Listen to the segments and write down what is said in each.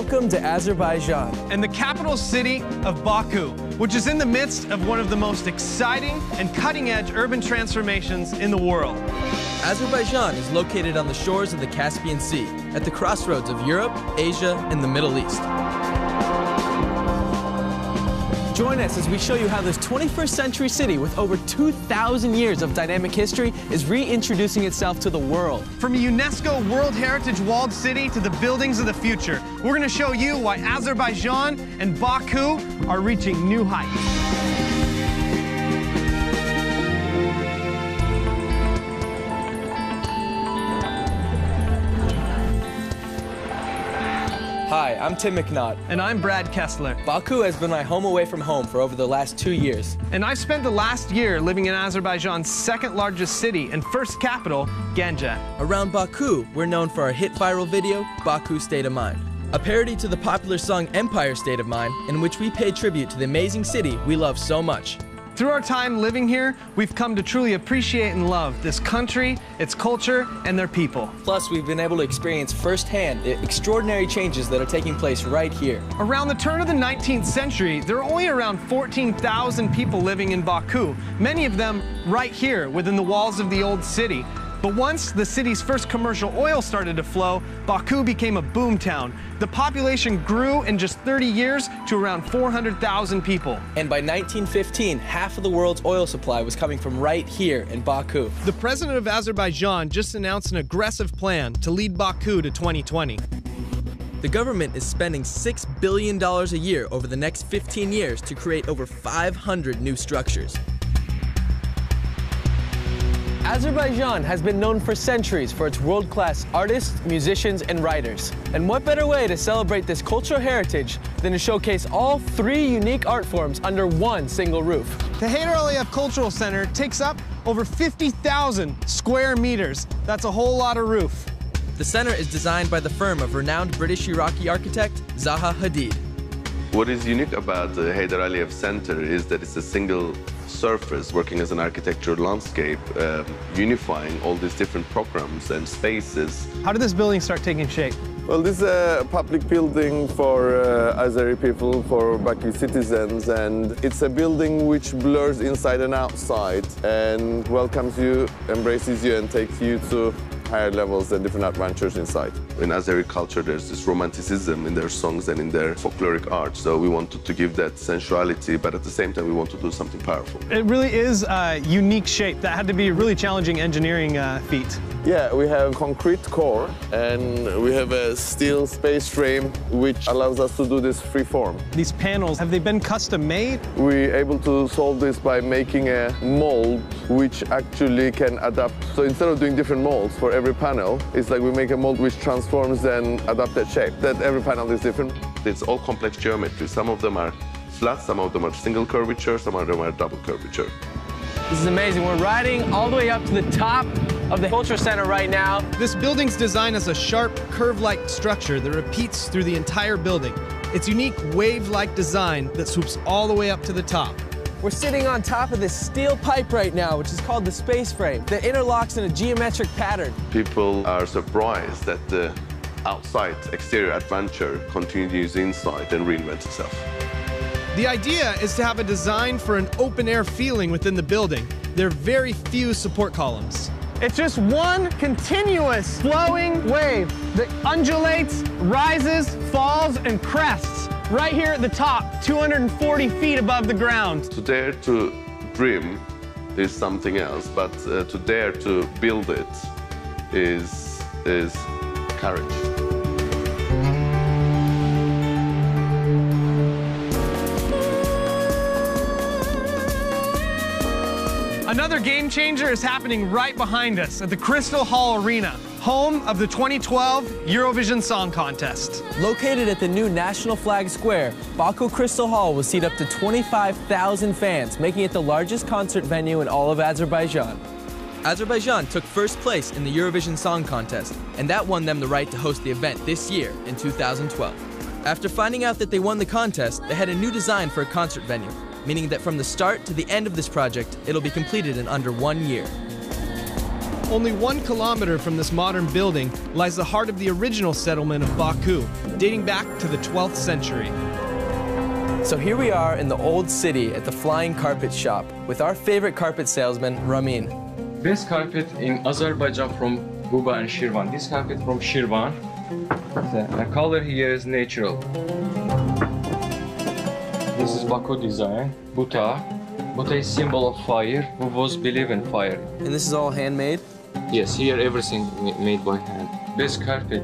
Welcome to Azerbaijan. And the capital city of Baku, which is in the midst of one of the most exciting and cutting-edge urban transformations in the world. Azerbaijan is located on the shores of the Caspian Sea, at the crossroads of Europe, Asia, and the Middle East. Join us as we show you how this 21st century city with over 2,000 years of dynamic history is reintroducing itself to the world. From a UNESCO World Heritage walled city to the buildings of the future, we're going to show you why Azerbaijan and Baku are reaching new heights. Hi, I'm Tim McNaught. And I'm Brad Kessler. Baku has been my home away from home for over the last 2 years. And I've spent the last year living in Azerbaijan's second largest city and first capital, Ganja. Around Baku, we're known for our hit viral video, Baku State of Mind, a parody to the popular song Empire State of Mind, in which we pay tribute to the amazing city we love so much. Through our time living here, we've come to truly appreciate and love this country, its culture, and their people. Plus, we've been able to experience firsthand the extraordinary changes that are taking place right here. Around the turn of the 19th century, there were only around 14,000 people living in Baku, many of them right here within the walls of the old city. But once the city's first commercial oil started to flow, Baku became a boom town. The population grew in just 30 years to around 400,000 people. And by 1915, half of the world's oil supply was coming from right here in Baku. The president of Azerbaijan just announced an aggressive plan to lead Baku to 2020. The government is spending $6 billion a year over the next 15 years to create over 500 new structures. Azerbaijan has been known for centuries for its world-class artists, musicians, and writers. And what better way to celebrate this cultural heritage than to showcase all 3 unique art forms under one single roof? The ALIYEV Cultural Center takes up over 50,000 square meters. That's a whole lot of roof. The center is designed by the firm of renowned British-Iraqi architect Zaha Hadid. What is unique about the HEYDAR ALIYEV Center is that it's a single surface working as an architectural landscape, unifying all these different programs and spaces. How did this building start taking shape? Well, this is a public building for Azeri people, for Baku citizens, and it's a building which blurs inside and outside and welcomes you, embraces you, and takes you to higher levels and different adventures inside. In Azeri culture, there's this romanticism in their songs and in their folkloric art, so we wanted to give that sensuality, but at the same time we want to do something powerful. It really is a unique shape. That had to be a really challenging engineering feat. Yeah, we have concrete core and we have a steel space frame which allows us to do this free form. These panels, have they been custom made? We're able to solve this by making a mold which actually can adapt. So instead of doing different molds for every panel, it's like we make a mold which transforms and adapts that shape. That every panel is different. It's all complex geometry. Some of them are flat, some of them are single curvature, some of them are double curvature. This is amazing. We're riding all the way up to the top of the Culture Center right now. This building's designed as a sharp, curve-like structure that repeats through the entire building. Its unique wave-like design that swoops all the way up to the top. We're sitting on top of this steel pipe right now, which is called the space frame, that interlocks in a geometric pattern. People are surprised that the outside exterior adventure continues inside and reinvents itself. The idea is to have a design for an open-air feeling within the building. There are very few support columns. It's just one continuous flowing wave that undulates, rises, falls, and crests right here at the top, 240 feet above the ground. To dare to dream is something else, but to dare to build it is courage. Another game changer is happening right behind us at the Crystal Hall Arena, home of the 2012 Eurovision Song Contest. Located at the new National Flag Square, Baku Crystal Hall will seat up to 25,000 fans, making it the largest concert venue in all of Azerbaijan. Azerbaijan took first place in the Eurovision Song Contest, and that won them the right to host the event this year in 2012. After finding out that they won the contest, they had a new design for a concert venue, meaning that from the start to the end of this project, it'll be completed in under 1 year. Only 1 kilometer from this modern building lies the heart of the original settlement of Baku, dating back to the 12th century. So here we are in the old city at the Flying Carpet Shop with our favorite carpet salesman, Ramin. Best carpet in Azerbaijan from Buba and Shirvan. This carpet from Shirvan. The color here is natural. This is Baku design. Buta. Buta is symbol of fire. Who was believe in fire. And this is all handmade? Yes, here everything made by hand. Best carpet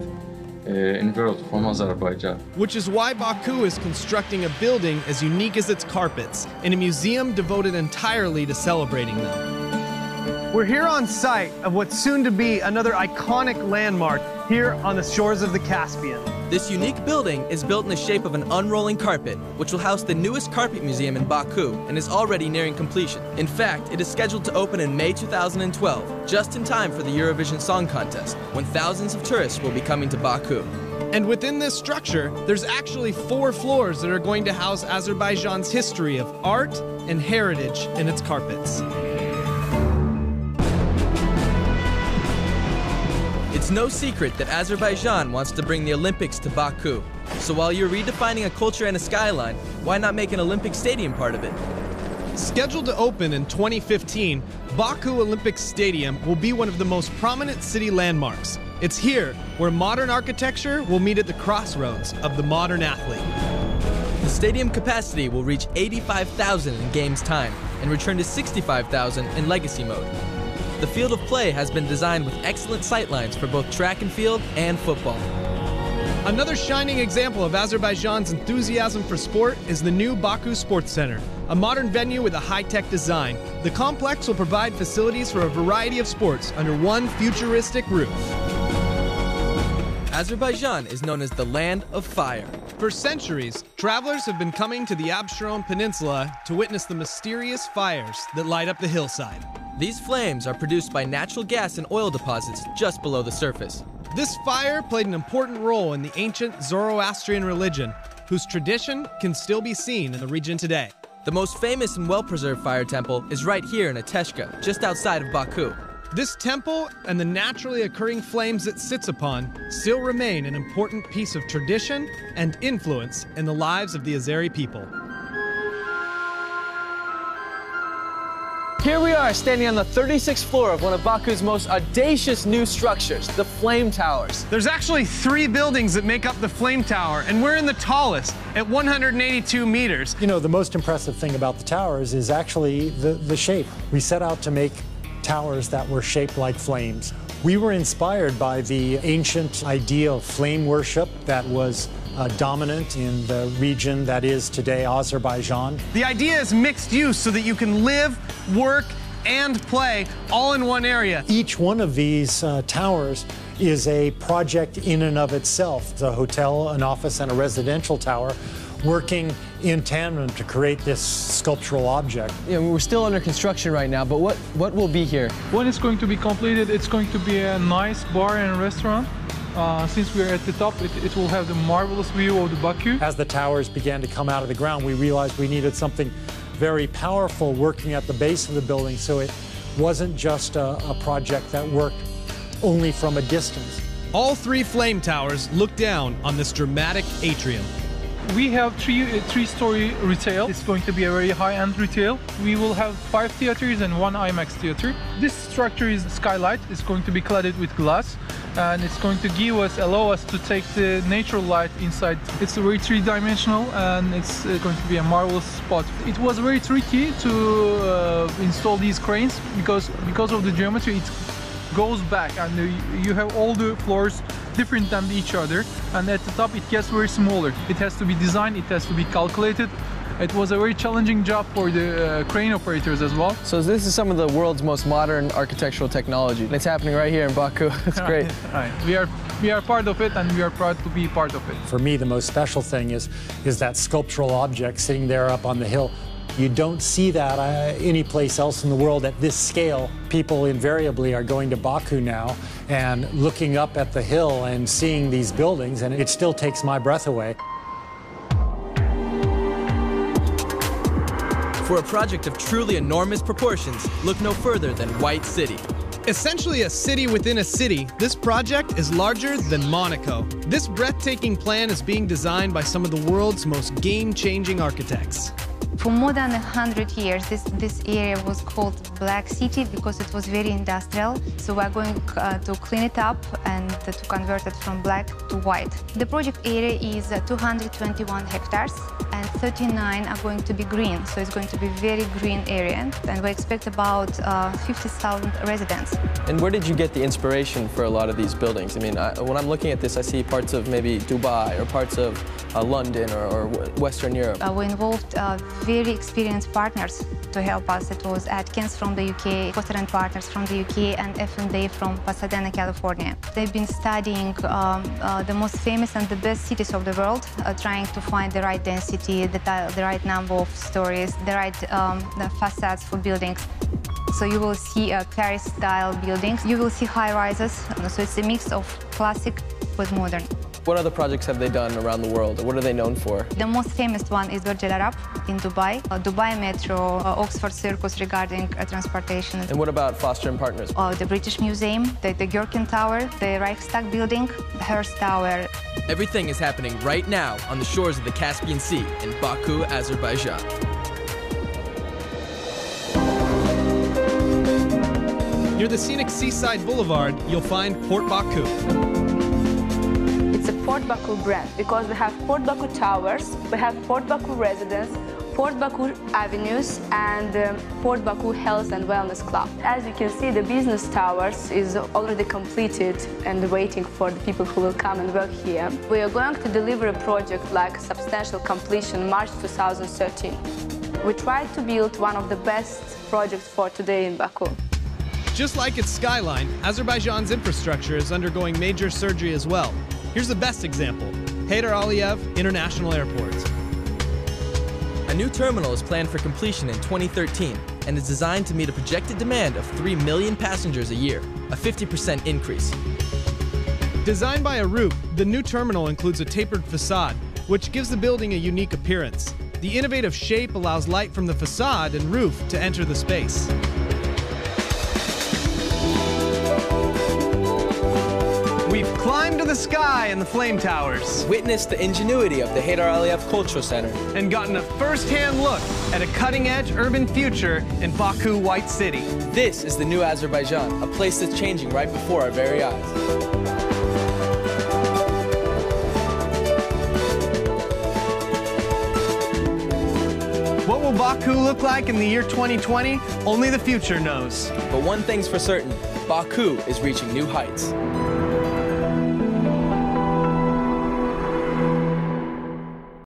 in world from Azerbaijan. Which is why Baku is constructing a building as unique as its carpets, in a museum devoted entirely to celebrating them. We're here on site of what's soon to be another iconic landmark here on the shores of the Caspian. This unique building is built in the shape of an unrolling carpet, which will house the newest carpet museum in Baku and is already nearing completion. In fact, it is scheduled to open in May 2012, just in time for the Eurovision Song Contest, when thousands of tourists will be coming to Baku. And within this structure, there's actually 4 floors that are going to house Azerbaijan's history of art and heritage in its carpets. It's no secret that Azerbaijan wants to bring the Olympics to Baku. So while you're redefining a culture and a skyline, why not make an Olympic stadium part of it? Scheduled to open in 2015, Baku Olympic Stadium will be one of the most prominent city landmarks. It's here where modern architecture will meet at the crossroads of the modern athlete. The stadium capacity will reach 85,000 in games time and return to 65,000 in legacy mode. The field of play has been designed with excellent sightlines for both track and field and football. Another shining example of Azerbaijan's enthusiasm for sport is the new Baku Sports Center, a modern venue with a high-tech design. The complex will provide facilities for a variety of sports under one futuristic roof. Azerbaijan is known as the land of fire. For centuries, travelers have been coming to the Absheron Peninsula to witness the mysterious fires that light up the hillside. These flames are produced by natural gas and oil deposits just below the surface. This fire played an important role in the ancient Zoroastrian religion, whose tradition can still be seen in the region today. The most famous and well-preserved fire temple is right here in Ateshka, just outside of Baku. This temple and the naturally occurring flames it sits upon still remain an important piece of tradition and influence in the lives of the Azeri people. Here we are, standing on the 36th floor of one of Baku's most audacious new structures, the Flame Towers. There's actually 3 buildings that make up the Flame Tower, and we're in the tallest, at 182 meters. You know, the most impressive thing about the towers is actually the shape. We set out to make towers that were shaped like flames. We were inspired by the ancient idea of flame worship that was dominant in the region that is today Azerbaijan. The idea is mixed use so that you can live, work, and play all in one area. Each one of these towers is a project in and of itself. It's a hotel, an office, and a residential tower working in tandem to create this sculptural object. You know, we're still under construction right now, but what will be here? When it's going to be completed, it's going to be a nice bar and restaurant. Since we're at the top, it will have the marvelous view of the Baku. As the towers began to come out of the ground, we realized we needed something very powerful working at the base of the building, so it wasn't just a project that worked only from a distance. All 3 flame towers look down on this dramatic atrium. We have three-story retail. It's going to be a very high-end retail. We will have 5 theaters and 1 IMAX theater. This structure is skylight. It's going to be cladded with glass, and it's going to allow us to take the natural light inside. It's very 3-dimensional, and it's going to be a marvelous spot. It was very tricky to install these cranes because of the geometry. It goes back, and you have all the floors different than each other, and at the top it gets very smaller. It has to be designed, it has to be calculated. It was a very challenging job for the crane operators as well. So this is some of the world's most modern architectural technology. It's happening right here in Baku. It's great. Right. We are part of it, and we are proud to be part of it. For me, the most special thing is that sculptural object sitting there up on the hill. You don't see that any place else in the world at this scale. People invariably are going to Baku now and looking up at the hill and seeing these buildings, and it still takes my breath away. For a project of truly enormous proportions, look no further than White City. Essentially a city within a city, this project is larger than Monaco. This breathtaking plan is being designed by some of the world's most game-changing architects. For more than 100 years, this area was called Black City because it was very industrial. So we're going to clean it up and to convert it from black to white. The project area is 221 hectares and 39 are going to be green. So it's going to be a very green area. And we expect about 50,000 residents. And where did you get the inspiration for a lot of these buildings? I mean, when I'm looking at this, I see parts of maybe Dubai or parts of London or Western Europe. We involved very experienced partners to help us. It was Atkins from the UK, Foster & Partners from the UK, and F&A from Pasadena, California. They've been studying the most famous and the best cities of the world, trying to find the right density, the right number of stories, the right the facades for buildings. So you will see Paris-style buildings. You will see high-rises. So it's a mix of classic with modern. What other projects have they done around the world? What are they known for? The most famous one is Burj Al Arab in Dubai, Dubai Metro, Oxford Circus regarding transportation. And what about Foster & Partners? The British Museum, the Gherkin Tower, the Reichstag Building, the Hearst Tower. Everything is happening right now on the shores of the Caspian Sea in Baku, Azerbaijan. Near the scenic seaside boulevard, you'll find Port Baku. It's a Port Baku brand because we have Port Baku Towers, we have Port Baku Residence, Port Baku Avenues, and Port Baku Health and Wellness Club. As you can see, the business towers is already completed and waiting for the people who will come and work here. We are going to deliver a project like substantial completion March 2013. We tried to build one of the best projects for today in Baku. Just like its skyline, Azerbaijan's infrastructure is undergoing major surgery as well. Here's the best example, HEYDAR ALIYEV International Airport. A new terminal is planned for completion in 2013 and is designed to meet a projected demand of 3 million passengers a year, a 50% increase. Designed by Arup, the new terminal includes a tapered facade, which gives the building a unique appearance. The innovative shape allows light from the facade and roof to enter the space. We've climbed to the sky in the flame towers, Witnessed the ingenuity of the HEYDAR ALIYEV Cultural Center, and gotten a first-hand look at a cutting-edge urban future in Baku White City. This is the new Azerbaijan, a place that's changing right before our very eyes. What will Baku look like in the year 2020? Only the future knows. But one thing's for certain, Baku is reaching new heights.